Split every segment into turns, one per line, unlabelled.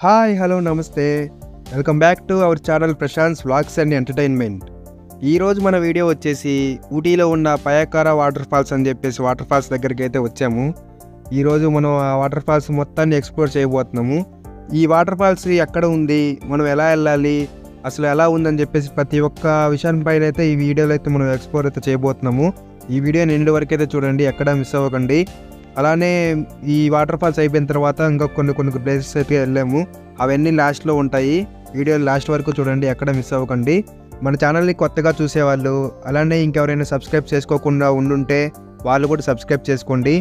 Hi hello నమస్తే welcome back to our channel Prashant vlogs and entertainment. ఈరోజు మన video వచ్చేసి ఊటీలో ఉన్న పయాకార వాటర్ ఫాల్స్ అని చెప్పేసి వాటర్ ఫాల్స్ దగ్గరికి అయితే వచ్చాము. ఈరోజు మనం ఆ వాటర్ ఫాల్స్ మొత్తాన్ని ఎక్స్ప్లోర్ చేయబోతున్నాము. ఈ వాటర్ ఫాల్స్ ఎక్కడ ఉంది, మనం ఎలా వెళ్ళాలి, అసలు ఎలా ఉందని చెప్పేసి ప్రతి ఒక్క విషయంపైన అయితే ఈ వీడియోలో అయితే మనం ఎక్స్ప్లోర్ అయితే చేయబోతున్నాము. ఈ వీడియో నిండు వరకు అయితే చూడండి, ఎక్కడ మిస్ అవ్వకండి. అలానే ఈ వాటర్ ఫాల్స్ అయిపోయిన తర్వాత ఇంకా కొన్ని ప్లేసెస్ అయితే వెళ్ళాము, అవన్నీ లాస్ట్లో ఉంటాయి. వీడియో లాస్ట్ వరకు చూడండి, ఎక్కడ మిస్ అవ్వకండి. మన ఛానల్ని కొత్తగా చూసేవాళ్ళు, అలానే ఇంకెవరైనా సబ్స్క్రైబ్ చేసుకోకుండా ఉండుంటే వాళ్ళు కూడా సబ్స్క్రైబ్ చేసుకోండి.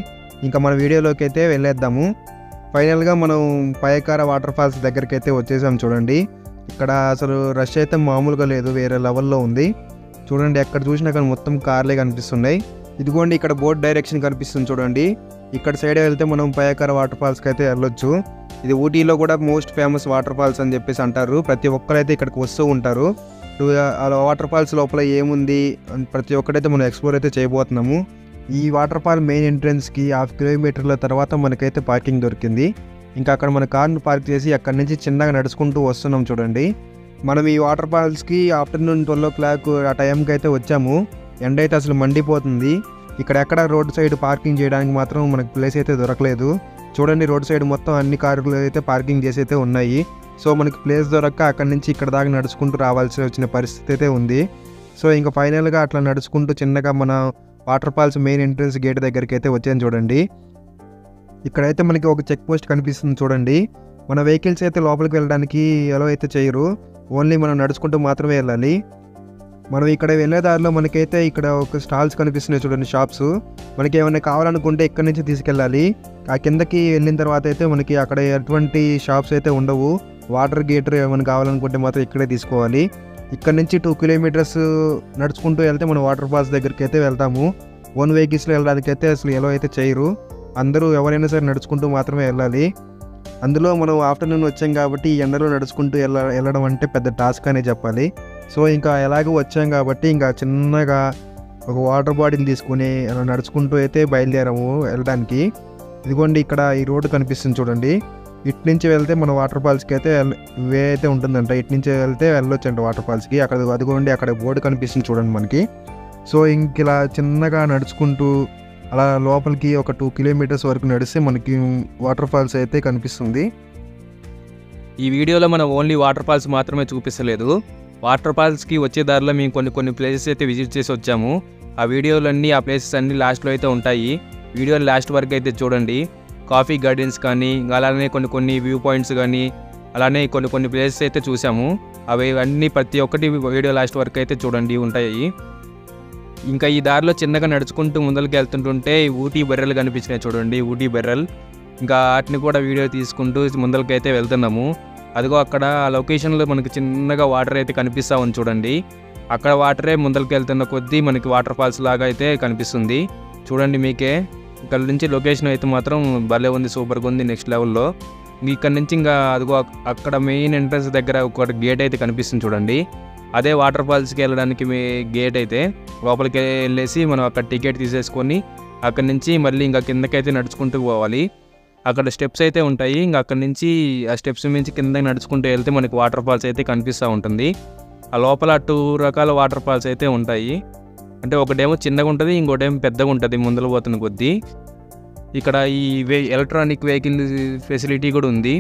ఇంకా మన వీడియోలోకి అయితే వెళ్ళేద్దాము. ఫైనల్గా మనం పయాకార వాటర్ ఫాల్స్ దగ్గరికి అయితే వచ్చేసాం. చూడండి, ఇక్కడ అసలు రష్ అయితే మామూలుగా లేదు, వేరే లెవెల్లో ఉంది. చూడండి, ఎక్కడ చూసినా కానీ మొత్తం కార్లే కనిపిస్తున్నాయి. ఇదిగోండి, ఇక్కడ బోర్డ్ డైరెక్షన్ కనిపిస్తుంది చూడండి. ఇక్కడ సైడ్ వెళ్తే మనం పయాకార వాటర్ ఫాల్స్కి అయితే వెళ్ళొచ్చు. ఇది ఊటీలో కూడా మోస్ట్ ఫేమస్ వాటర్ ఫాల్స్ అని చెప్పేసి అంటారు. ప్రతి ఒక్కరైతే ఇక్కడికి వస్తూ ఉంటారు. వాటర్ ఫాల్స్ లోపల ఏముంది ప్రతి ఒక్కరైతే మనం ఎక్స్ప్లోర్ అయితే చేయబోతున్నాము. ఈ వాటర్ ఫాల్ మెయిన్ ఎంట్రన్స్కి 1/2 కిలోమీటర్ల తర్వాత మనకైతే పార్కింగ్ దొరికింది. ఇంకా అక్కడ మన కార్ను పార్క్ చేసి అక్కడి నుంచి చిన్నగా నడుచుకుంటూ వస్తున్నాం. చూడండి, మనం ఈ వాటర్ ఫాల్స్కి ఆఫ్టర్నూన్ 12 o'clock ఆ టైంకి అయితే వచ్చాము. ఎండ అయితే అసలు మండిపోతుంది. ఇక్కడ రోడ్ సైడ్ పార్కింగ్ చేయడానికి మాత్రం మనకు ప్లేస్ అయితే దొరకలేదు. చూడండి, రోడ్ సైడ్ మొత్తం అన్ని కార్లు అయితే పార్కింగ్ చేసి అయితే ఉన్నాయి. సో మనకి ప్లేస్ దొరక్క అక్కడి నుంచి ఇక్కడ దాకా నడుచుకుంటూ రావాల్సి వచ్చిన పరిస్థితి అయితే ఉంది. సో ఇంకా ఫైనల్గా అట్లా నడుచుకుంటూ చిన్నగా మన water falls main entrance gate దగ్గరికి అయితే వచ్చాను. చూడండి, ఇక్కడైతే మనకి ఒక చెక్ పోస్ట్ కనిపిస్తుంది. చూడండి, మన వెహికల్స్ అయితే లోపలికి వెళ్ళడానికి ఎలా అయితే చేయరు, ఓన్లీ మనం నడుచుకుంటూ మాత్రమే వెళ్ళాలి. మనం ఇక్కడ వెళ్ళే దారిలో మనకైతే ఇక్కడ ఒక స్టాల్స్ కనిపిస్తున్నాయి చూడండి, షాప్స్. మనకి ఏమైనా కావాలనుకుంటే ఇక్కడ నుంచి తీసుకెళ్ళాలి. ఆ కిందకి వెళ్ళిన తర్వాత అయితే మనకి అక్కడ ఎటువంటి షాప్స్ అయితే ఉండవు. వాటర్ గీటర్ ఏమైనా కావాలనుకుంటే మాత్రం ఇక్కడే తీసుకోవాలి. ఇక్కడ నుంచి 2 kilometers నడుచుకుంటూ వెళ్తే మనం వాటర్ ఫాల్స్ దగ్గరికి అయితే వెళ్తాము. ఓన్ వెహికల్స్లో వెళ్ళడానికి అయితే అసలు ఎలా అయితే చేయరు. అందరూ ఎవరైనా సరే నడుచుకుంటూ మాత్రమే వెళ్ళాలి. అందులో మనం ఆఫ్టర్నూన్ వచ్చాం కాబట్టి ఈ ఎండలో నడుచుకుంటూ వెళ్ళడం అంటే పెద్ద టాస్క్ అనే చెప్పాలి. సో ఇంకా ఎలాగో వచ్చాం కాబట్టి ఇంకా చిన్నగా ఒక వాటర్ బాటిల్ తీసుకుని అలా నడుచుకుంటూ అయితే బయలుదేరాము వెళ్ళడానికి. ఇదిగోండి, ఇక్కడ ఈ రోడ్డు కనిపిస్తుంది చూడండి. ఇటు నుంచి వెళ్తే మన వాటర్ ఫాల్స్కి అయితే వే అయితే ఉంటుందంట. ఇటు నుంచి వెళ్తే వెళ్ళొచ్చు అంట వాటర్ ఫాల్స్కి. అదిగోండి, అక్కడ బోర్డు కనిపిస్తుంది చూడండి మనకి. సో ఇంక ఇలా చిన్నగా నడుచుకుంటూ అలా లోపలికి ఒక 2 kilometers వరకు నడిస్తే మనకి వాటర్ ఫాల్స్ అయితే కనిపిస్తుంది.
ఈ వీడియోలో మనం ఓన్లీ వాటర్ ఫాల్స్ మాత్రమే చూపిస్తలేదు. వాటర్ ఫాల్స్కి వచ్చే దారిలో మేము కొన్ని ప్లేసెస్ అయితే విజిట్ చేసి వచ్చాము. ఆ వీడియోలన్నీ ఆ ప్లేసెస్ అన్నీ లాస్ట్లో అయితే ఉంటాయి. వీడియో లాస్ట్ వరకు అయితే చూడండి. కాఫీ గార్డెన్స్ కానీ, అలానే కొన్ని వ్యూ పాయింట్స్ కానీ, అలానే కొన్ని ప్లేసెస్ అయితే చూసాము. అవి అన్నీ ప్రతి ఒక్కటి వీడియో లాస్ట్ వరకు అయితే చూడండి, ఉంటాయి. ఇంకా ఈ దారిలో చిన్నగా నడుచుకుంటూ ముందరికి వెళ్తుంటుంటే ఊటీ బర్రెలు కనిపించినాయి చూడండి, ఊటీ బర్రెలు. ఇంకా వాటిని కూడా వీడియో తీసుకుంటూ ముందరికి అయితే వెళ్తున్నాము. అదిగో అక్కడ ఆ లొకేషన్లో మనకి చిన్నగా వాటర్ అయితే కనిపిస్తూ ఉంది చూడండి. అక్కడ వాటరే ముందరికి వెళ్తున్న కొద్దీ మనకి వాటర్ ఫాల్స్ లాగా అయితే కనిపిస్తుంది. చూడండి మీకే. ఇక్కడ నుంచి లొకేషన్ అయితే మాత్రం భలే ఉంది, సూపర్గా ఉంది, నెక్స్ట్ లెవెల్లో. ఇక్కడ నుంచి ఇంకా అదిగో అక్కడ మెయిన్ ఎంట్రన్స్ దగ్గర ఒక గేట్ అయితే కనిపిస్తుంది చూడండి. అదే వాటర్ ఫాల్స్కి వెళ్ళడానికి గేట్ అయితే లోపలికి వెళ్ళేసి మనం అక్కడ టికెట్ తీసేసుకొని అక్కడి నుంచి మళ్ళీ ఇంకా కిందకైతే నడుచుకుంటూ పోవాలి. అక్కడ స్టెప్స్ అయితే ఉంటాయి. ఇంకా అక్కడి నుంచి ఆ స్టెప్స్ నుంచి కిందకి నడుచుకుంటూ వెళ్తే మనకి వాటర్ ఫాల్స్ అయితే కనిపిస్తూ ఉంటుంది. ఆ లోపల 2 రకాల వాటర్ ఫాల్స్ అయితే ఉంటాయి. అంటే ఒకటేమో చిన్నగా ఉంటుంది, ఇంకోటేమో పెద్దగా ఉంటుంది ముందర పోతున్న కొద్దీ. ఇక్కడ ఈ ఎలక్ట్రానిక్ వెహికల్ ఫెసిలిటీ కూడా ఉంది.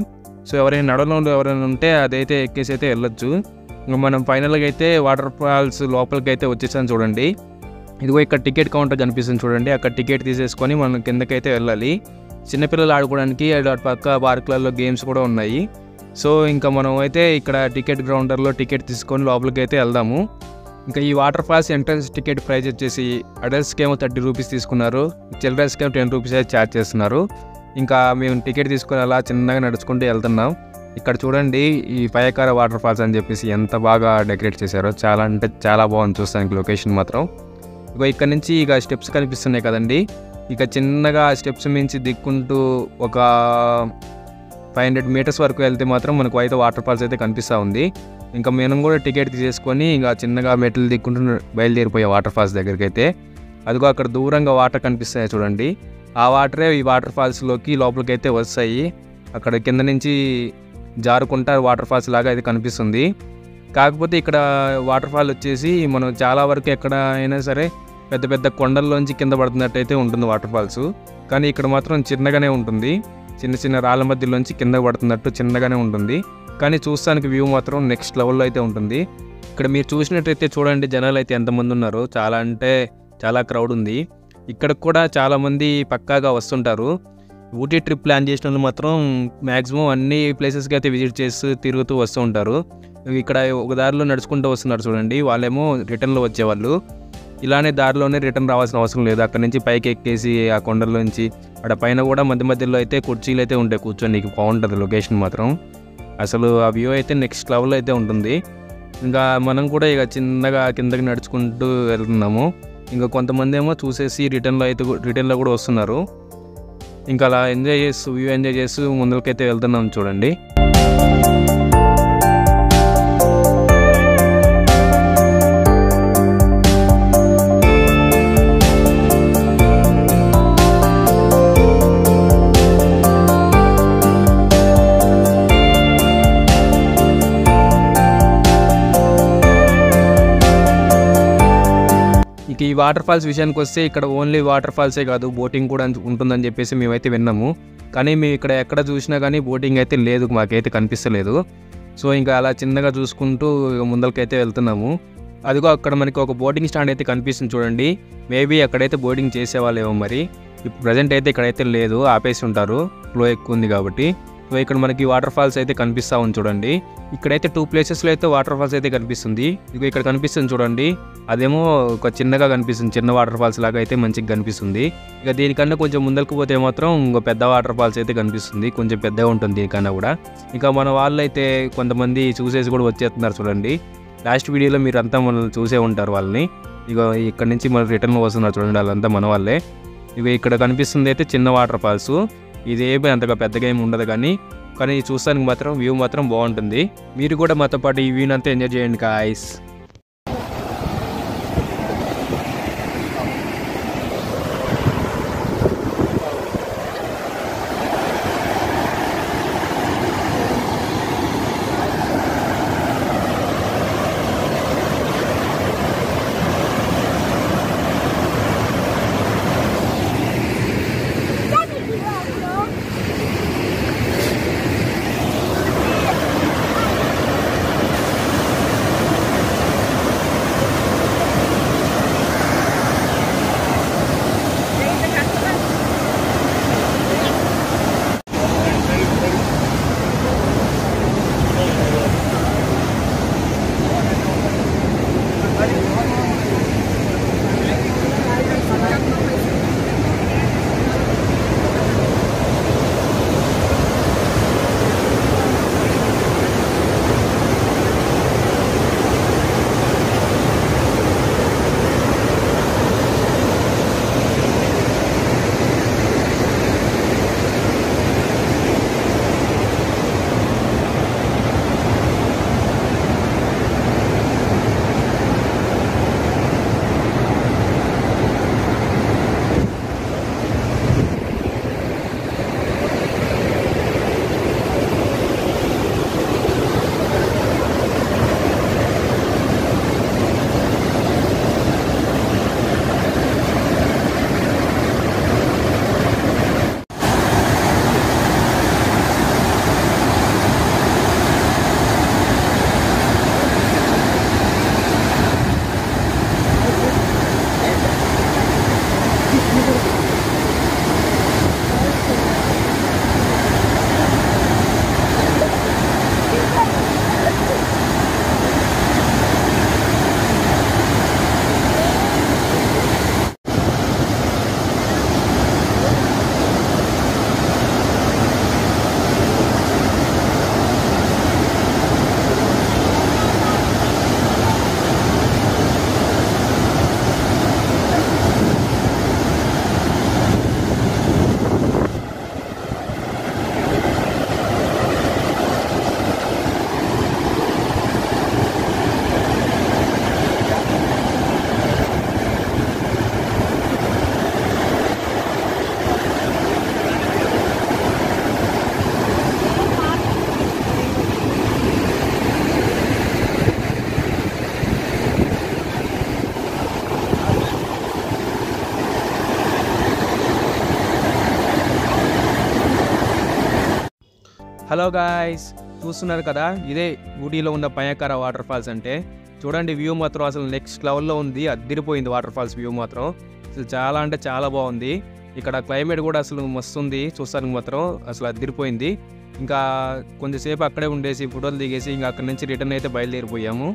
సో ఎవరైనా నడవడంలో ఎవరైనా ఉంటే అదైతే ఎక్కేసి అయితే వెళ్ళొచ్చు. ఇంకా మనం ఫైనల్గా అయితే వాటర్ ఫాల్స్ లోపలికి అయితే వచ్చేసాను చూడండి. ఇదిగో ఇక్కడ టికెట్ కౌంటర్ కనిపిస్తుంది చూడండి. అక్కడ టికెట్ తీసేసుకొని మనం కిందకైతే వెళ్ళాలి. చిన్నపిల్లలు ఆడుకోవడానికి అటు పక్క పార్కులలో గేమ్స్ కూడా ఉన్నాయి. సో ఇంకా మనం అయితే ఇక్కడ టికెట్ కౌంటర్లో టికెట్ తీసుకొని లోపలికి అయితే వెళ్దాము. ఇంకా ఈ water falls entrance ticket price వచ్చేసి అడల్ట్స్కి ఏమో 30 rupees తీసుకున్నారు, చిల్డ్రన్స్కి ఏమో 10 rupees అయితే ఛార్జ్ చేస్తున్నారు. ఇంకా మేము టికెట్ తీసుకొని అలా చిన్నగా నడుచుకుంటూ వెళ్తున్నాం. ఇక్కడ చూడండి, ఈ పయాకార వాటర్ ఫాల్స్ అని చెప్పేసి ఎంత బాగా డెకరేట్ చేశారో, చాలా అంటే చాలా బాగుంది చూస్తానికి లొకేషన్ మాత్రం. ఇక ఇక్కడ నుంచి ఇక స్టెప్స్ కనిపిస్తున్నాయి కదండి. ఇక చిన్నగా స్టెప్స్ మించి దిక్కుంటూ ఒక 500 meters వరకు వెళ్తే మాత్రం మనకు అయితే వాటర్ ఫాల్స్ అయితే కనిపిస్తూ ఉంది. ఇంకా మేము కూడా టికెట్ తీసేసుకొని ఇంకా చిన్నగా మెట్లు దిక్కుంటూ బయలుదేరిపోయే వాటర్ ఫాల్స్ దగ్గరికి అయితే. అదిగో అక్కడ దూరంగా వాటర్ కనిపిస్తాయి చూడండి. ఆ వాటరే ఈ వాటర్ ఫాల్స్లోకి లోపలికి అయితే వస్తాయి. అక్కడ కింద నుంచి జారుకుంటా వాటర్ ఫాల్స్ లాగా అయితే కనిపిస్తుంది. కాకపోతే ఇక్కడ వాటర్ ఫాల్ వచ్చేసి మనం చాలా వరకు ఎక్కడ అయినా సరే పెద్ద పెద్ద కొండల్లోంచి కింద పడుతున్నట్టయితే ఉంటుంది వాటర్ ఫాల్స్. కానీ ఇక్కడ మాత్రం చిన్నగానే ఉంటుంది, చిన్న చిన్న రాళ్ళ మధ్యలోంచి కింద పడుతున్నట్టు చిన్నగానే ఉంటుంది. కానీ చూస్తానికి వ్యూ మాత్రం నెక్స్ట్ లెవెల్లో అయితే ఉంటుంది. ఇక్కడ మీరు చూసినట్టయితే చూడండి జనాలు అయితే ఎంతమంది ఉన్నారు, చాలా అంటే చాలా క్రౌడ్ ఉంది. ఇక్కడ కూడా చాలామంది పక్కాగా వస్తుంటారు. ఊటీ ట్రిప్ ప్లాన్ చేసిన వాళ్ళు మాత్రం మ్యాక్సిమం అన్ని ప్లేసెస్కి అయితే విజిట్ చేస్తూ తిరుగుతూ వస్తూ ఉంటారు. ఇక్కడ ఒక దారిలో నడుచుకుంటూ వస్తున్నారు చూడండి, వాళ్ళేమో రిటర్న్లో వచ్చేవాళ్ళు. ఇలానే దారిలోనే రిటర్న్ రావాల్సిన అవసరం లేదు. అక్కడ నుంచి పైకి ఎక్కేసి ఆ కొండల్లోంచి అక్కడ పైన కూడా మధ్య మధ్యలో అయితే కుర్చీలు అయితే ఉంటాయి, కూర్చొని బాగుంటుంది లొకేషన్ మాత్రం. అసలు ఆ వ్యూ అయితే నెక్స్ట్ లెవెల్ అయితే ఉంటుంది. ఇంకా మనం కూడా ఇక చిన్నగా కిందకి నడుచుకుంటూ వెళ్తున్నాము. ఇంకా కొంతమంది ఏమో చూసేసి రిటర్న్లో కూడా వస్తున్నారు. ఇంకా అలా వ్యూ ఎంజాయ్ చేస్తూ ముందుకైతే వెళ్తున్నాం చూడండి. ఇక ఈ వాటర్ ఫాల్స్ విషయానికి వస్తే ఇక్కడ ఓన్లీ వాటర్ ఫాల్సే కాదు, బోటింగ్ కూడా ఉంటుందని చెప్పేసి మేమైతే విన్నాము. కానీ మేము ఇక్కడ ఎక్కడ చూసినా కానీ బోటింగ్ అయితే లేదు, మాకైతే కనిపిస్తలేదు. సో ఇంకా అలా చిన్నగా చూసుకుంటూ ముందరికైతే వెళ్తున్నాము. అదిగో అక్కడ మనకి ఒక బోటింగ్ స్టాండ్ అయితే కనిపిస్తుంది చూడండి. మేబీ అక్కడైతే బోటింగ్ చేసేవాళ్ళేమో మరి. ఇప్పుడు ప్రజెంట్ అయితే ఇక్కడైతే లేదు, ఆపేసి ఉంటారు, ఫ్లో ఎక్కువ ఉంది కాబట్టి. సో ఇక్కడ మనకి వాటర్ ఫాల్స్ అయితే కనిపిస్తూ ఉంది చూడండి. ఇక్కడైతే 2 ప్లేసెస్లో అయితే వాటర్ ఫాల్స్ అయితే కనిపిస్తుంది. ఇక ఇక్కడ కనిపిస్తుంది చూడండి, అదేమో ఒక చిన్నగా కనిపిస్తుంది, చిన్న వాటర్ ఫాల్స్ లాగా అయితే మంచిగా కనిపిస్తుంది. ఇక దీనికన్నా కొంచెం ముందరకు పోతే మాత్రం ఇంకో పెద్ద వాటర్ ఫాల్స్ అయితే కనిపిస్తుంది, కొంచెం పెద్దగా ఉంటుంది దీనికన్నా కూడా. ఇక మన వాళ్ళు అయితే కొంతమంది చూసేసి కూడా వచ్చేస్తున్నారు చూడండి. లాస్ట్ వీడియోలో మీరు అంతా మనల్ని చూసే ఉంటారు వాళ్ళని. ఇక ఇక్కడ నుంచి మన రిటర్న్ వస్తున్నారు చూడండి, వాళ్ళంతా మన వాళ్ళే. ఇక ఇక్కడ కనిపిస్తుంది అయితే చిన్న వాటర్ ఫాల్స్. ఇదేమీ అంతగా పెద్దగా ఏమి ఉండదు, కానీ చూస్తానికి మాత్రం వ్యూ మాత్రం బాగుంటుంది. మీరు కూడా మాతో పాటు ఈ వ్యూని అంతా ఎంజాయ్ చేయండి గాయ్స్. హలో గాయ్స్, చూస్తున్నారు కదా, ఇదే ఊటీలో ఉన్న పయాకార వాటర్ ఫాల్స్ అంటే. చూడండి, వ్యూ మాత్రం అసలు నెక్స్ట్ లెవెల్లో ఉంది. అద్దిరిపోయింది వాటర్ ఫాల్స్ వ్యూ మాత్రం. అసలు చాలా అంటే చాలా బాగుంది. ఇక్కడ క్లైమేట్ కూడా అసలు మస్తు ఉంది. చూస్తానికి మాత్రం అసలు అద్దిరిపోయింది. ఇంకా కొంచెంసేపు అక్కడే ఉండేసి ఫోటోలు దిగేసి ఇంకా అక్కడి నుంచి రిటర్న్ అయితే బయలుదేరిపోయాము.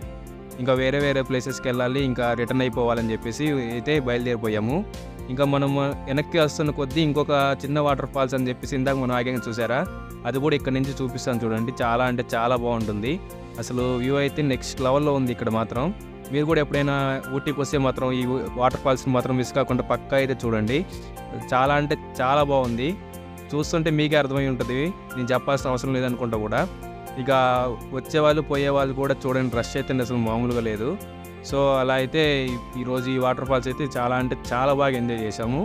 ఇంకా వేరే వేరే ప్లేసెస్కి వెళ్ళాలి, ఇంకా రిటర్న్ అయిపోవాలని చెప్పేసి అయితే బయలుదేరిపోయాము. ఇంకా మనం వెనక్కి వస్తున్న కొద్దీ ఇంకొక చిన్న వాటర్ ఫాల్స్ అని చెప్పేసి ఇందాక మనం ఆగాం చూసారా, అది కూడా ఇక్కడ నుంచి చూపిస్తాను చూడండి. చాలా అంటే చాలా బాగుంటుంది. అసలు వ్యూ అయితే నెక్స్ట్ లెవెల్లో ఉంది ఇక్కడ మాత్రం. మీరు కూడా ఎప్పుడైనా ఊటీకి వస్తే మాత్రం ఈ వాటర్ ఫాల్స్ని మాత్రం మిస్ కాకుండా పక్కా అయితే చూడండి. చాలా అంటే చాలా బాగుంది. చూస్తుంటే మీకే అర్థమై ఉంటుంది, నేను చెప్పాల్సిన అవసరం లేదనుకుంటా కూడా. ఇక వచ్చేవాళ్ళు పోయేవాళ్ళు కూడా చూడండి, రష్ అయితే అసలు మామూలుగా లేదు. సో అలా అయితే ఈరోజు ఈ వాటర్ ఫాల్స్ అయితే చాలా అంటే చాలా బాగా ఎంజాయ్ చేసాము.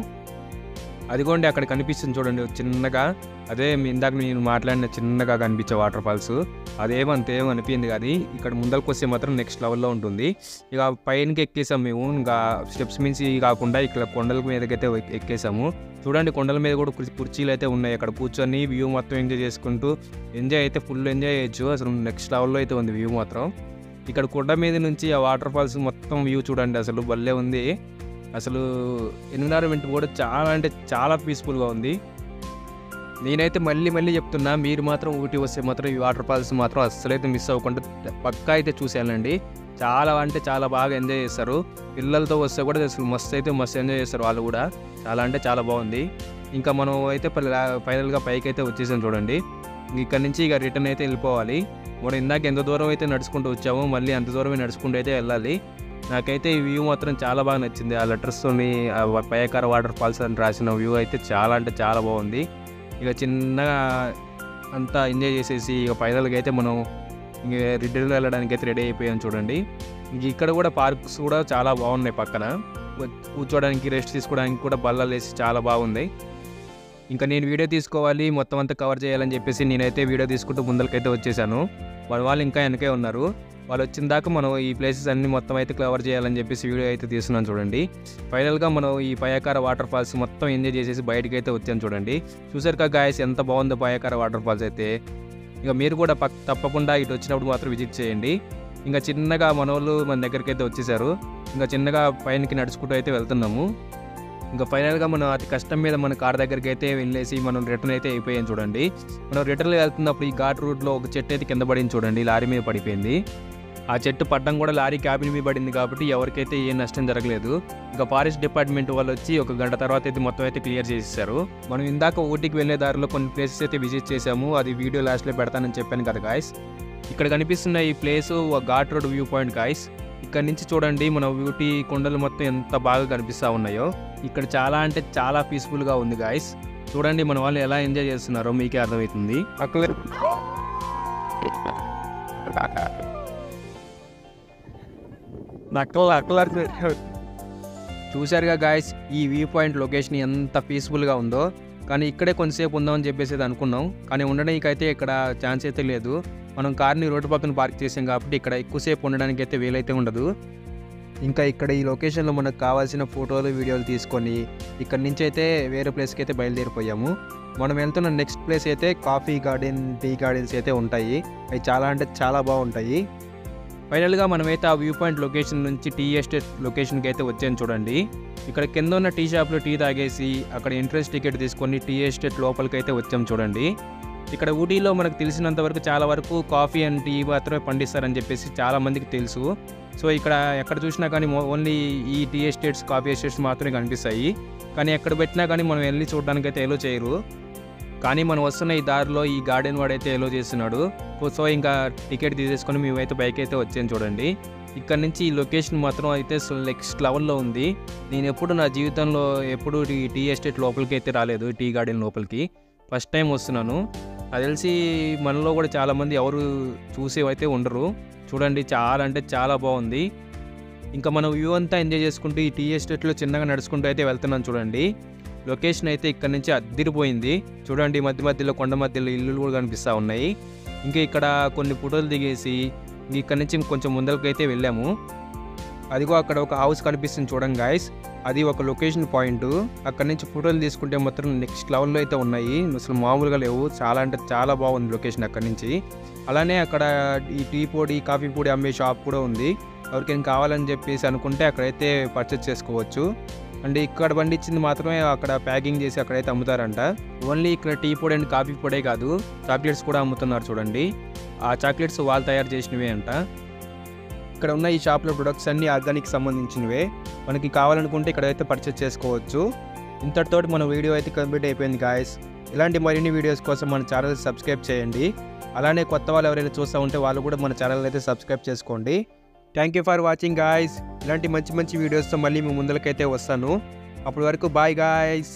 అదిగోండి అక్కడ కనిపిస్తుంది చూడండి చిన్నగా, అదే ఇందాక నేను మాట్లాడిన చిన్నగా కనిపించే వాటర్ ఫాల్స్. అదేమంతేం అనిపించింది కాదు, ఇక్కడ ముందరికి వస్తే మాత్రం నెక్స్ట్ లెవెల్లో ఉంటుంది. ఇక పైనకి ఎక్కేసాం మేము. ఇంకా స్టెప్స్ మించి కాకుండా ఇక్కడ కొండల మీదకైతే ఎక్కేసాము. చూడండి, కొండల మీద కూడా కుర్చీలు అయితే ఉన్నాయి. అక్కడ కూర్చొని వ్యూ మొత్తం ఎంజాయ్ చేసుకుంటూ ఎంజాయ్ అయితే ఫుల్ ఎంజాయ్ చేయొచ్చు. అసలు నెక్స్ట్ లెవెల్లో అయితే ఉంది వ్యూ మాత్రం. ఇక్కడ కొండ మీద నుంచి ఆ వాటర్ ఫాల్స్ మొత్తం వ్యూ చూడండి, అసలు భలే ఉంది. అసలు ఎన్విరాన్మెంట్ కూడా చాలా అంటే చాలా పీస్ఫుల్గా ఉంది. నేనైతే మళ్ళీ చెప్తున్నా, మీరు మాత్రం ఊటీ వస్తే మాత్రం ఈ వాటర్ ఫాల్స్ మాత్రం అస్సలైతే మిస్ అవ్వకుండా పక్కా అయితే చూసేయాలండి. చాలా అంటే చాలా బాగా ఎంజాయ్ చేస్తారు. పిల్లలతో వస్తే కూడా అసలు మస్తు అయితే మస్తు ఎంజాయ్ చేస్తారు వాళ్ళు కూడా. చాలా అంటే చాలా బాగుంది. ఇంకా మనం అయితే ఫైనల్గా పైకి అయితే వచ్చేసాం చూడండి. ఇక్కడ నుంచి ఇక రిటర్న్ అయితే వెళ్ళిపోవాలి. మనం ఇందాక ఎంత దూరం అయితే నడుచుకుంటూ వచ్చామో మళ్ళీ అంత దూరమే నడుచుకుంటూ అయితే వెళ్ళాలి. నాకైతే ఈ వ్యూ మాత్రం చాలా బాగా నచ్చింది. ఆ లెటర్స్తోని పయాకార వాటర్ ఫాల్స్ అని రాసిన వ్యూ అయితే చాలా అంటే చాలా బాగుంది. ఇక చిన్నగా అంతా ఎంజాయ్ చేసేసి ఇక ఫైనల్గా అయితే మనం ఇంక రిటర్న్ వెళ్ళడానికి అయితే రెడీ అయిపోయాం చూడండి. ఇంక ఇక్కడ కూడా పార్క్స్ కూడా చాలా బాగున్నాయి. పక్కన కూర్చోడానికి రెస్ట్ తీసుకోవడానికి కూడా బల్లలు వేసి చాలా బాగుంది. ఇంకా నేను వీడియో తీసుకోవాలి, మొత్తం అంతా కవర్ చేయాలని చెప్పేసి నేనైతే వీడియో తీసుకుంటూ ముందరికైతే వచ్చేసాను. వాళ్ళు ఇంకా వెనకే ఉన్నారు. వాళ్ళు వచ్చిన దాకా మనం ఈ ప్లేసెస్ అన్ని మొత్తం అయితే కవర్ చేయాలని చెప్పేసి వీడియో అయితే తీస్తున్నాను చూడండి. ఫైనల్గా మనం ఈ పయాకార వాటర్ ఫాల్స్ మొత్తం ఎంజాయ్ చేసేసి బయటకు అయితే వచ్చాను చూడండి. చూసారు కదా గాయస్, ఎంత బాగుందో పయాకార వాటర్ ఫాల్స్ అయితే. ఇక మీరు కూడా తప్పకుండా ఇటు వచ్చినప్పుడు మాత్రం విజిట్ చేయండి. ఇంకా చిన్నగా మనోళ్ళు మన దగ్గరికి అయితే వచ్చేసారు. ఇంకా చిన్నగా పైనకి నడుచుకుంటూ అయితే వెళ్తున్నాము. ఇంకా ఫైనల్గా మనం అతి కష్టం మీద మన కార్ దగ్గరికి అయితే వెళ్ళేసి మనం రిటర్న్ అయితే అయిపోయాం చూడండి. మనం రిటర్న్ వెళ్తున్నప్పుడు ఈ ఘాట్ రూట్లో ఒక చెట్టు అయితే కింద పడింది చూడండి, లారీ మీద పడిపోయింది. ఆ చెట్టు పడ్డం కూడా లారీ క్యాబిన్ మీద పడింది కాబట్టి ఎవరికైతే ఏ నష్టం జరగలేదు. ఇంకా ఫారెస్ట్ డిపార్ట్మెంట్ వాళ్ళు వచ్చి ఒక గంట తర్వాత అయితే మొత్తం అయితే క్లియర్ చేసేసారు. మనం ఇందాక ఊటీకి వెళ్ళే దారిలో కొన్ని ప్లేసెస్ అయితే విజిట్ చేసాము. అది వీడియో లాస్ట్లో పెడతానని చెప్పాను కదా గాయస్. ఇక్కడ కనిపిస్తున్న ఈ place ghat road view point guys. ఇక్కడ నుంచి చూడండి మన ఊటీ కొండలు మొత్తం ఎంత బాగా కనిపిస్తూ ఉన్నాయో. ఇక్కడ చాలా అంటే చాలా పీస్ఫుల్గా ఉంది గాయస్. చూడండి మన వాళ్ళు ఎలా ఎంజాయ్ చేస్తున్నారో మీకే అర్థమవుతుంది. చూశారుగా గాయస్, ఈ వ్యూ పాయింట్ లొకేషన్ ఎంత పీస్ఫుల్గా ఉందో. కానీ ఇక్కడే కొంతసేపు ఉందామని చెప్పేసి అనుకున్నాం, కానీ ఉండడానికైతే ఇక్కడ ఛాన్స్ అయితే లేదు. మనం కార్ని రోడ్డు పక్కన పార్క్ చేసాం కాబట్టి ఇక్కడ ఎక్కువసేపు ఉండడానికి అయితే వీలైతే ఉండదు. ఇంకా ఇక్కడ ఈ లొకేషన్లో మనకు కావాల్సిన ఫోటోలు వీడియోలు తీసుకొని ఇక్కడ నుంచి అయితే వేరే ప్లేస్కి అయితే బయలుదేరిపోయాము. మనం వెళ్తున్న నెక్స్ట్ ప్లేస్ అయితే కాఫీ గార్డెన్, టీ గార్డెన్స్ అయితే ఉంటాయి. అవి చాలా అంటే చాలా బాగుంటాయి. ఫైనల్గా మనమైతే ఆ వ్యూ పాయింట్ లొకేషన్ నుంచి టీ ఎస్టేట్ లొకేషన్కి అయితే వచ్చాను చూడండి. ఇక్కడ కింద ఉన్న టీ షాప్లో టీ తాగేసి అక్కడ ఎంట్రన్స్ టికెట్ తీసుకొని టీ ఎస్టేట్ లోపలికి అయితే వచ్చాం చూడండి. ఇక్కడ ఊటీలో మనకు తెలిసినంత వరకు చాలా వరకు కాఫీ అండ్ టీ మాత్రమే పండిస్తారని చెప్పేసి చాలామందికి తెలుసు. సో ఇక్కడ ఎక్కడ చూసినా కానీ ఓన్లీ ఈ టీ ఎస్టేట్స్, కాఫీ ఎస్టేట్స్ మాత్రమే కనిపిస్తాయి. కానీ ఎక్కడ పెట్టినా కానీ మనం వెళ్ళి చూడడానికి అయితే ఎలో చేయరు. కానీ మనం వస్తున్న ఈ దారిలో ఈ గార్డెన్ వాడైతే ఎలో చేస్తున్నాడు. సో ఇంకా టికెట్ తీసేసుకొని మేమైతే బైక్ అయితే వచ్చాను చూడండి. ఇక్కడ నుంచి ఈ లొకేషన్ మాత్రం అయితే నెక్స్ట్ లెవెల్లో ఉంది. నేను ఎప్పుడు నా జీవితంలో ఎప్పుడు ఈ టీ ఎస్టేట్ లోపలికి అయితే రాలేదు, టీ గార్డెన్ లోపలికి ఫస్ట్ టైం వస్తున్నాను. అది తెలిసి మనలో కూడా చాలామంది ఎవరు చూసేవైతే ఉండరు. చూడండి చాలా అంటే చాలా బాగుంది. ఇంకా మనం వ్యూ అంతా ఎంజాయ్ చేసుకుంటూ ఈ టీ ఎస్టేట్లో చిన్నగా నడుచుకుంటూ అయితే వెళ్తున్నాను చూడండి. లొకేషన్ అయితే ఇక్కడ నుంచి అద్దిరిపోయింది. చూడండి మధ్య మధ్యలో కొండ మధ్యలో ఇల్లులు కూడా కనిపిస్తూ ఉన్నాయి. ఇంకా ఇక్కడ కొన్ని ఫోటోలు దిగేసి ఇక్కడ నుంచి కొంచెం ముందరికి అయితే వెళ్ళాము. అదిగో అక్కడ ఒక హౌస్ కనిపిస్తుంది చూడండి గాయస్. అది ఒక లొకేషన్ పాయింట్. అక్కడ నుంచి ఫోటోలు తీసుకుంటే మాత్రం నెక్స్ట్ లెవెల్లో అయితే ఉన్నాయి, అసలు మామూలుగా లేవు. చాలా అంటే చాలా బాగుంది లొకేషన్ అక్కడ నుంచి. అలానే అక్కడ ఈ టీ పొడి కాఫీ పొడి అమ్మే షాప్ కూడా ఉంది. ఎవరికైనా కావాలని చెప్పేసి అనుకుంటే అక్కడైతే పర్చేస్ చేసుకోవచ్చు. అండ్ ఇక్కడ పండించింది మాత్రమే అక్కడ ప్యాకింగ్ చేసి అక్కడైతే అమ్ముతారంట. ఓన్లీ ఇక్కడ టీ పొడి అండ్ కాఫీ పొడే కాదు, చాక్లెట్స్ కూడా అమ్ముతున్నారు చూడండి. ఆ చాక్లెట్స్ వాళ్ళు తయారు చేసినవే అంట. ఇక్కడ ఉన్న ఈ షాప్లో ప్రొడక్ట్స్ అన్నీ ఆర్గానిక్ సంబంధించినవే. మనకి కావాలనుకుంటే ఇక్కడైతే పర్చేస్ చేసుకోవచ్చు. ఇంతటితో మన వీడియో అయితే కంప్లీట్ అయిపోయింది గాయస్. ఇలాంటి మరిన్ని వీడియోస్ కోసం మన ఛానల్ సబ్స్క్రైబ్ చేయండి. అలానే కొత్త వాళ్ళు ఎవరైనా చూస్తూ ఉంటే వాళ్ళు కూడా మన ఛానల్ అయితే సబ్స్క్రైబ్ చేసుకోండి. Thank you for watching guys. ఇలాంటి మంచి మంచి వీడియోస్తో మళ్ళీ మీ ముందరకైతే వస్తాను. అప్పటి వరకు బాయ్ గాయస్.